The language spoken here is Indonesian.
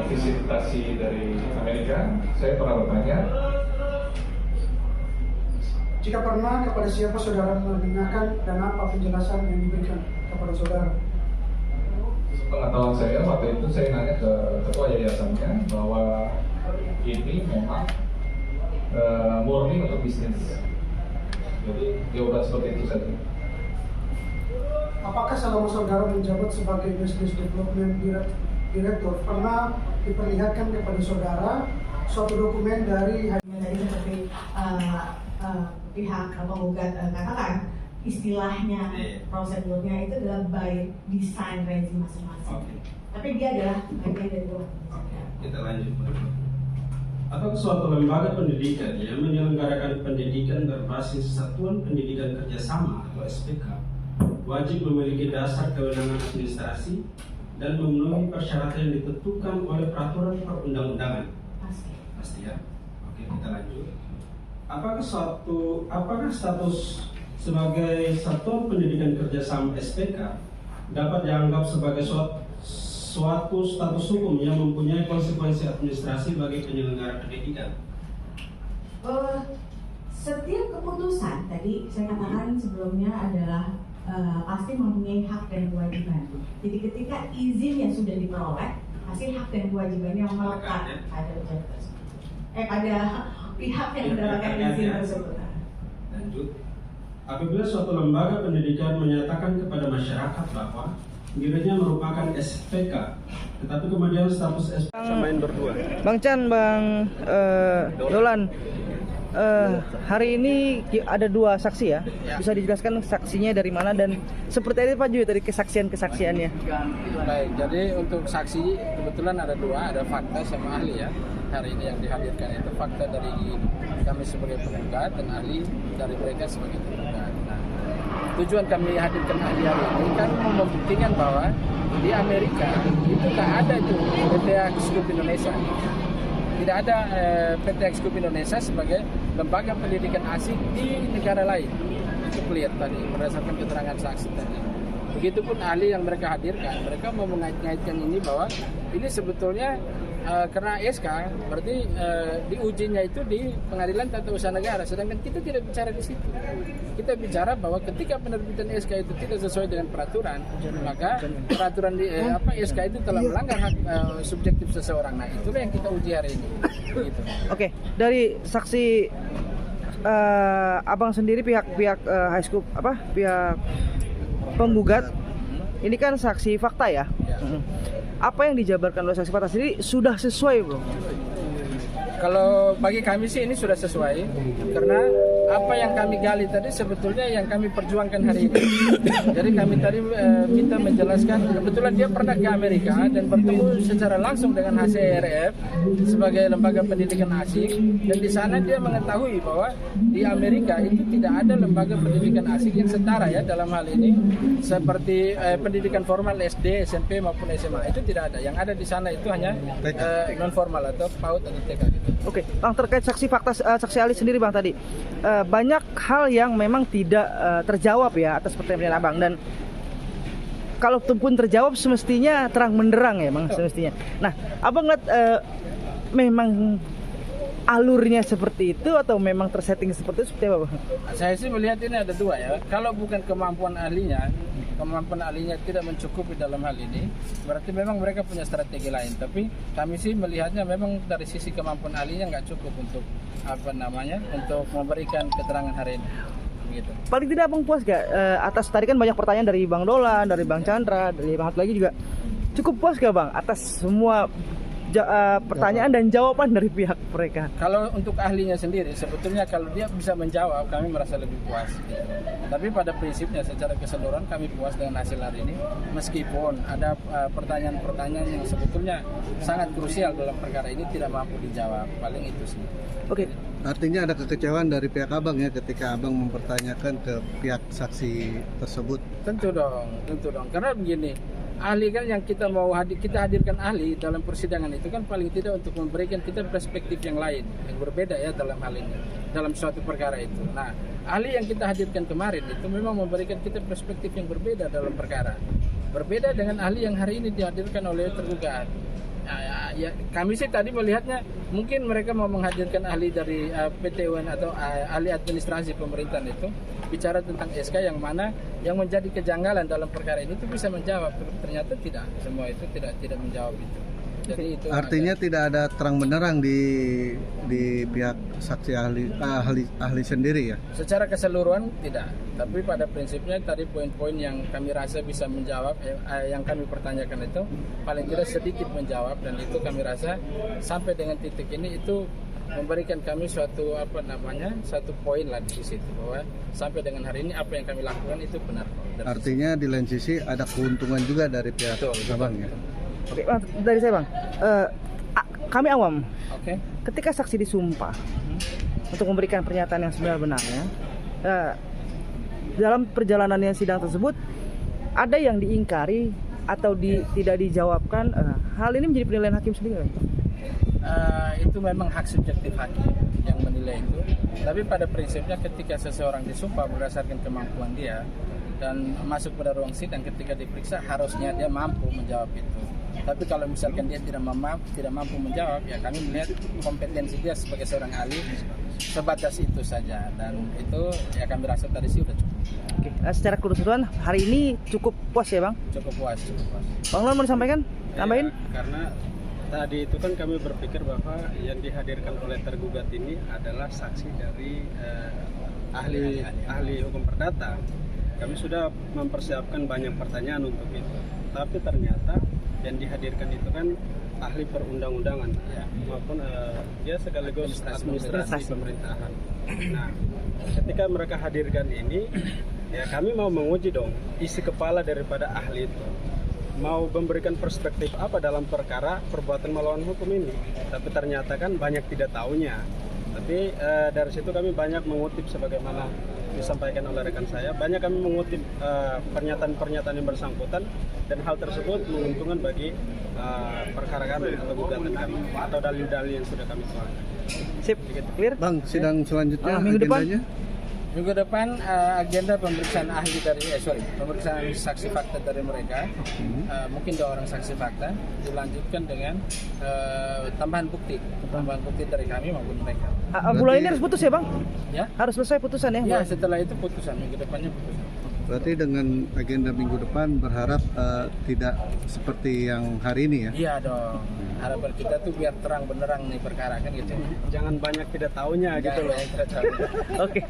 visitasi dari Amerika, saya pernah bertanya. Jika pernah, kepada siapa saudara menanyakan dan apa penjelasan yang diberikan kepada saudara? Pengetahuan saya waktu itu saya nanya ke ketua yayasannya bahwa ini memang murni untuk bisnis. Jadi jawaban seperti itu saja. Apakah selama saudara menjabat sebagai Business Development Director pernah diperlihatkan kepada saudara suatu dokumen dari seperti pihak penggugat katakan istilahnya prosedurnya itu adalah by design rezim masing-masing. Tapi dia adalah bagian dari itu. Kita lanjut. Apakah suatu lembaga pendidikan yang menyelenggarakan pendidikan berbasis Satuan Pendidikan Kerjasama atau SPK wajib memiliki dasar kewenangan administrasi dan memenuhi persyaratan yang ditentukan oleh peraturan perundang-undangan? Pasti ya. Oke, kita lanjut. Apakah status sebagai Satuan Pendidikan Kerjasama SPK dapat dianggap sebagai suatu status hukum yang mempunyai konsekuensi administrasi bagi penyelenggara pendidikan? Setiap keputusan tadi saya katakan sebelumnya adalah pasti mempunyai hak dan kewajiban. Jadi ketika izin yang sudah diperoleh, pasti hak dan kewajibannya melekat pada pihak yang mendapatkan izin tersebut. Lanjut. Apabila suatu lembaga pendidikan menyatakan kepada masyarakat bahwa dirinya merupakan SPK, tetapi kemudian status SPK main berdua. Bang Chan, Bang Dolan, hari ini ada dua saksi ya. Bisa dijelaskan saksinya dari mana dan seperti apa juga dari kesaksiannya? Baik, jadi untuk saksi kebetulan ada dua, ada fakta sama ahli ya. Hari ini yang dihadirkan itu fakta dari kami sebagai penggugat dan ahli dari mereka sebagai penggugat. Nah, tujuan kami hadirkan ahli hari ini kan membuktikan bahwa di Amerika itu tak ada itu PT Eksekutif Indonesia. Tidak ada PT Eksekutif Indonesia sebagai lembaga pendidikan asing di negara lain. Itu clear tadi berdasarkan keterangan saksi tadi. Begitupun ahli yang mereka hadirkan, mereka mau mengait-ngaitkan ini bahwa ini sebetulnya karena SK berarti diujinya itu di Pengadilan Tata Usaha Negara, sedangkan kita tidak bicara di situ. Kita bicara bahwa ketika penerbitan SK itu tidak sesuai dengan peraturan, maka peraturan di SK itu telah melanggar hak subjektif seseorang. Nah, itulah yang kita uji hari ini. Gitu. Oke, dari saksi abang sendiri pihak pihak penggugat ini kan saksi fakta ya. Apa yang dijabarkan oleh saksi fakta sendiri sudah sesuai, bro? Kalau bagi kami sih ini sudah sesuai, karena apa yang kami gali tadi sebetulnya yang kami perjuangkan hari ini. Jadi kami tadi minta menjelaskan, kebetulan dia pernah ke Amerika dan bertemu secara langsung dengan HCRF sebagai lembaga pendidikan asing, dan di sana dia mengetahui bahwa di Amerika itu tidak ada lembaga pendidikan asing yang setara ya dalam hal ini seperti pendidikan formal SD, SMP maupun SMA itu tidak ada. Yang ada di sana itu hanya non formal atau PAUD atau TK gitu. Oke, Bang, terkait saksi fakta saksi ahli sendiri Bang tadi banyak hal yang memang tidak terjawab ya atas pertanyaan Abang, dan kalau pun terjawab semestinya terang benderang ya Bang semestinya. Nah, Abang ngeliat memang alurnya seperti itu atau memang tersetting seperti itu seperti apa Bang? Saya sih melihat ini ada dua ya. Kalau bukan kemampuan ahlinya tidak mencukupi dalam hal ini, berarti memang mereka punya strategi lain. Tapi kami sih melihatnya memang dari sisi kemampuan ahlinya nggak cukup untuk untuk memberikan keterangan hari ini. Gitu. Paling tidak Abang puas gak atas tadi kan banyak pertanyaan dari Bang Dolan, dari Bang Chandra, dari Bang lagi juga. Cukup puas gak Bang atas semua pertanyaan dan jawaban dari pihak mereka? Kalau untuk ahlinya sendiri, sebetulnya kalau dia bisa menjawab, kami merasa lebih puas. Gitu. Tapi pada prinsipnya secara keseluruhan kami puas dengan hasil hari ini, meskipun ada pertanyaan-pertanyaan yang sebetulnya sangat krusial dalam perkara ini tidak mampu dijawab. Paling itu sih. Oke. Artinya ada kekecewaan dari pihak Abang ya ketika Abang mempertanyakan ke pihak saksi tersebut. Tentu dong. Karena begini, ahli kan yang kita mau kita hadirkan ahli dalam persidangan itu kan paling tidak untuk memberikan kita perspektif yang lain, yang berbeda ya dalam hal ini, dalam suatu perkara itu. Nah, ahli yang kita hadirkan kemarin itu memang memberikan kita perspektif yang berbeda dalam perkara. Berbeda dengan ahli yang hari ini dihadirkan oleh tergugat. ya kami sih tadi melihatnya mungkin mereka mau menghadirkan ahli dari PT UN atau ahli administrasi pemerintahan itu bicara tentang SK yang mana yang menjadi kejanggalan dalam perkara ini itu bisa menjawab. Ternyata tidak, semua itu tidak menjawab itu. Jadi itu artinya tidak ada terang benderang di pihak saksi ahli sendiri ya. secara keseluruhan tidak, tapi pada prinsipnya tadi poin-poin yang kami rasa bisa menjawab yang kami pertanyakan itu paling tidak sedikit menjawab, dan itu kami rasa sampai dengan titik ini itu memberikan kami suatu satu poin lah di situ, bahwa sampai dengan hari ini apa yang kami lakukan itu benar. Artinya di lain sisi ada keuntungan juga dari pihak abang ya. Oke, Bang, dari saya Bang, kami awam. Oke. Ketika saksi disumpah untuk memberikan pernyataan yang sebenarnya, dalam perjalanannya sidang tersebut ada yang diingkari atau tidak dijawabkan. Hal ini menjadi penilaian hakim sendiri. Itu memang hak subjektif hakim yang menilai itu. Tapi pada prinsipnya ketika seseorang disumpah berdasarkan kemampuan dia dan masuk pada ruang sidang, ketika diperiksa harusnya dia mampu menjawab itu. Tapi kalau misalkan dia tidak mampu menjawab, ya kami melihat kompetensi dia sebagai seorang ahli sebatas itu saja, dan itu ya kami rasa tadi sih udah cukup. Oke, secara keseluruhan hari ini cukup puas ya Bang? Cukup puas. Bang Lon mau disampaikan? Tambahin? Ya, karena tadi itu kan kami berpikir bahwa yang dihadirkan oleh tergugat ini adalah saksi dari ahli hukum perdata. Kami sudah mempersiapkan banyak pertanyaan untuk itu, tapi ternyata yang dihadirkan itu kan ahli perundang-undangan maupun dia sekaligus administrasi pemerintahan. Nah, ketika mereka hadirkan ini, ya kami mau menguji dong isi kepala daripada ahli itu, mau memberikan perspektif apa dalam perkara perbuatan melawan hukum ini. Tapi ternyata kan banyak tidak tahunya. Tapi dari situ kami banyak mengutip sebagaimana disampaikan oleh rekan saya, banyak kami mengutip pernyataan-pernyataan yang bersangkutan, dan hal tersebut menguntungkan bagi perkara kami atau gugatan kami atau dalil-dalil yang sudah kami tuangkan. Sip, clear? Bang, sidang selanjutnya minggu depan? agendanya? Minggu depan agenda pemeriksaan ahli pemeriksaan saksi fakta dari mereka, mungkin 2 orang saksi fakta, dilanjutkan dengan tambahan bukti dari kami maupun mereka. Bulan ini harus putus ya Bang? Ya? Harus selesai putusan ya? Ya, setelah itu putusan, minggu depannya putusan. Berarti dengan agenda minggu depan berharap tidak seperti yang hari ini ya? Iya dong. Harapan kita tuh biar terang benerang nih perkara kan gitu. Jangan banyak tidak tahunya gitu loh. Oke.